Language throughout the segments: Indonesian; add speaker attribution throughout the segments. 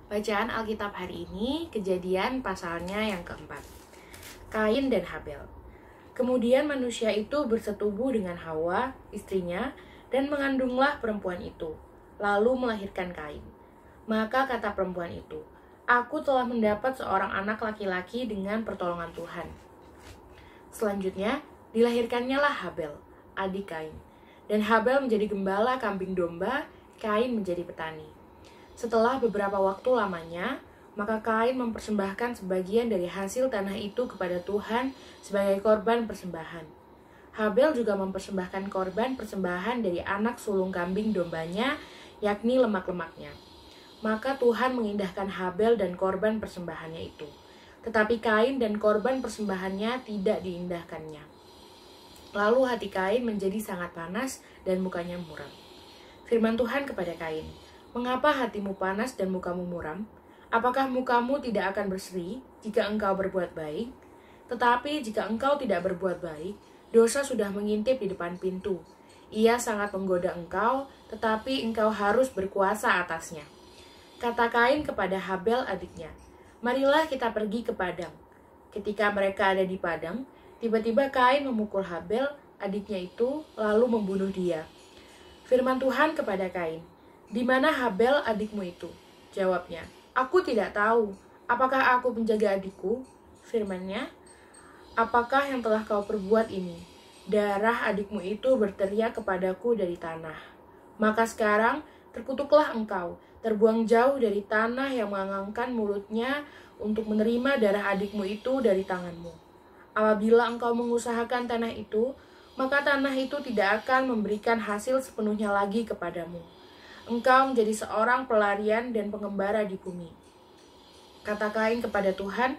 Speaker 1: Bacaan Alkitab hari ini, Kejadian pasalnya yang keempat. Kain dan Habel. Kemudian manusia itu bersetubuh dengan Hawa, istrinya, dan mengandunglah perempuan itu, lalu melahirkan Kain. Maka kata perempuan itu, "Aku telah mendapat seorang anak laki-laki dengan pertolongan Tuhan." Selanjutnya, dilahirkannya lah Habel, adik Kain. Dan Habel menjadi gembala kambing domba, Kain menjadi petani. Setelah beberapa waktu lamanya, maka Kain mempersembahkan sebagian dari hasil tanah itu kepada Tuhan sebagai korban persembahan. Habel juga mempersembahkan korban persembahan dari anak sulung kambing dombanya, yakni lemak-lemaknya. Maka Tuhan mengindahkan Habel dan korban persembahannya itu. Tetapi Kain dan korban persembahannya tidak diindahkannya. Lalu hati Kain menjadi sangat panas dan mukanya muram. Firman Tuhan kepada Kain, "Mengapa hatimu panas dan mukamu muram? Apakah mukamu tidak akan berseri jika engkau berbuat baik? Tetapi jika engkau tidak berbuat baik, dosa sudah mengintip di depan pintu. Ia sangat menggoda engkau, tetapi engkau harus berkuasa atasnya." Kata Kain kepada Habel adiknya, "Marilah kita pergi ke padang." Ketika mereka ada di padang, tiba-tiba Kain memukul Habel, adiknya itu, lalu membunuh dia. Firman Tuhan kepada Kain, "Di mana Habel adikmu itu?" Jawabnya, "Aku tidak tahu. Apakah aku penjaga adikku?" Firman-Nya, "Apakah yang telah kau perbuat ini? Darah adikmu itu berteriak kepadaku dari tanah. Maka sekarang terkutuklah engkau, terbuang jauh dari tanah yang mengangangkan mulutnya untuk menerima darah adikmu itu dari tanganmu. Apabila engkau mengusahakan tanah itu, maka tanah itu tidak akan memberikan hasil sepenuhnya lagi kepadamu. Engkau menjadi seorang pelarian dan pengembara di bumi." Kata Kain kepada Tuhan,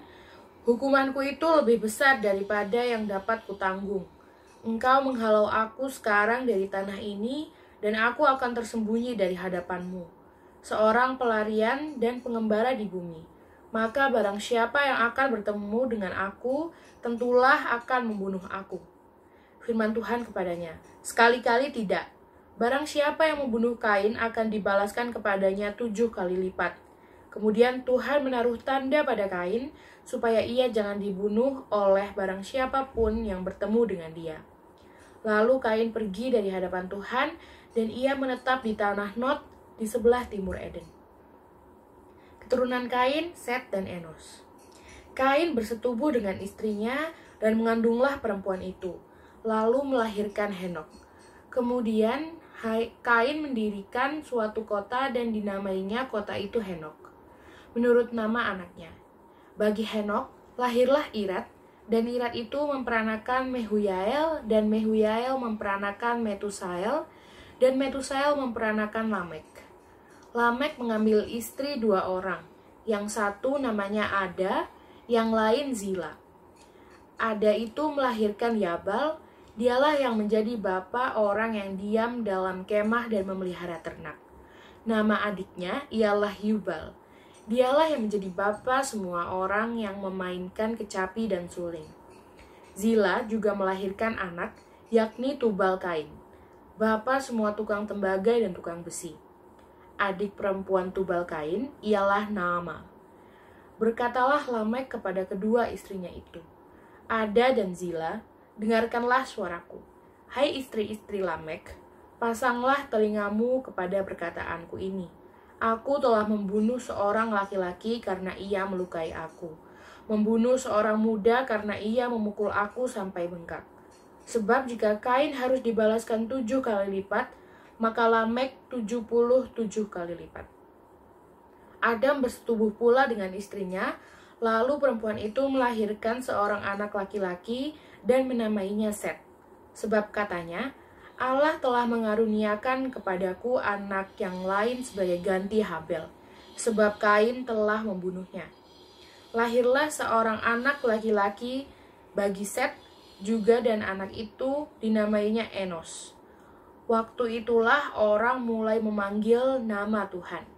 Speaker 1: "Hukumanku itu lebih besar daripada yang dapat kutanggung. Engkau menghalau aku sekarang dari tanah ini, dan aku akan tersembunyi dari hadapanmu, seorang pelarian dan pengembara di bumi. Maka barang siapa yang akan bertemu dengan aku, tentulah akan membunuh aku." Firman Tuhan kepadanya, "Sekali-kali tidak. Barang siapa yang membunuh Kain akan dibalaskan kepadanya 7 kali lipat." Kemudian Tuhan menaruh tanda pada Kain, supaya ia jangan dibunuh oleh barang siapapun yang bertemu dengan dia. Lalu Kain pergi dari hadapan Tuhan, dan ia menetap di tanah Nod di sebelah timur Eden. Keturunan Kain, Set dan Enos. Kain bersetubuh dengan istrinya dan mengandunglah perempuan itu, lalu melahirkan Henok. Kemudian Kain mendirikan suatu kota dan dinamainya kota itu Henok, menurut nama anaknya. Bagi Henok lahirlah Irad, dan Irad itu memperanakan Mehuyael, dan Mehuyael memperanakan Metusael, dan Metusael memperanakan Lamek. Lamek mengambil istri 2 orang, yang satu namanya Ada, yang lain Zila. Ada itu melahirkan Yabal, dialah yang menjadi bapa orang yang diam dalam kemah dan memelihara ternak. Nama adiknya ialah Yubal. Dialah yang menjadi bapa semua orang yang memainkan kecapi dan suling. Zila juga melahirkan anak, yakni Tubal Kain, bapa semua tukang tembaga dan tukang besi. Adik perempuan Tubal Kain ialah Naama. Berkatalah Lamek kepada kedua istrinya itu, "Ada dan Zila, dengarkanlah suaraku. Hai istri-istri Lamek, pasanglah telingamu kepada perkataanku ini. Aku telah membunuh seorang laki-laki karena ia melukai aku, membunuh seorang muda karena ia memukul aku sampai bengkak. Sebab jika Kain harus dibalaskan 7 kali lipat, maka Lamek 77 kali lipat." Adam bersetubuh pula dengan istrinya, lalu perempuan itu melahirkan seorang anak laki-laki dan menamainya Set. Sebab katanya, "Allah telah mengaruniakan kepadaku anak yang lain sebagai ganti Habel, sebab Kain telah membunuhnya." Lahirlah seorang anak laki-laki bagi Set juga, dan anak itu dinamainya Enos. Waktu itulah orang mulai memanggil nama Tuhan.